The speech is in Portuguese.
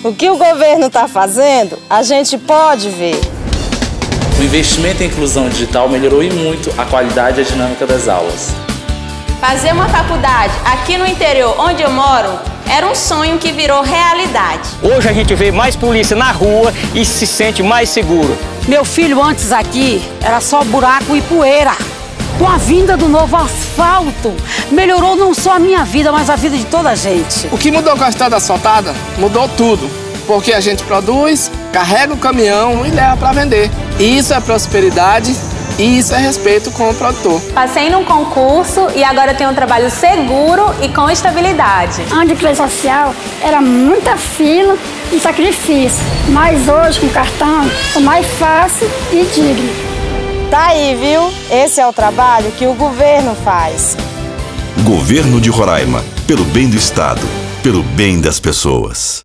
O que o governo está fazendo, a gente pode ver. O investimento em inclusão digital melhorou e muito a qualidade e a dinâmica das aulas. Fazer uma faculdade aqui no interior, onde eu moro, era um sonho que virou realidade. Hoje a gente vê mais polícia na rua e se sente mais seguro. Meu filho antes aqui era só buraco e poeira. Com a vinda do novo asfalto, melhorou não só a minha vida, mas a vida de toda a gente. O que mudou com a estrada asfaltada? Mudou tudo. Porque a gente produz, carrega o caminhão e leva para vender. Isso é prosperidade e isso é respeito com o produtor. Passei num concurso e agora tenho um trabalho seguro e com estabilidade. Antes de classe social, era muita fila e sacrifício. Mas hoje, com cartão, é mais fácil e digno. Tá aí, viu? Esse é o trabalho que o governo faz. Governo de Roraima, pelo bem do Estado, pelo bem das pessoas.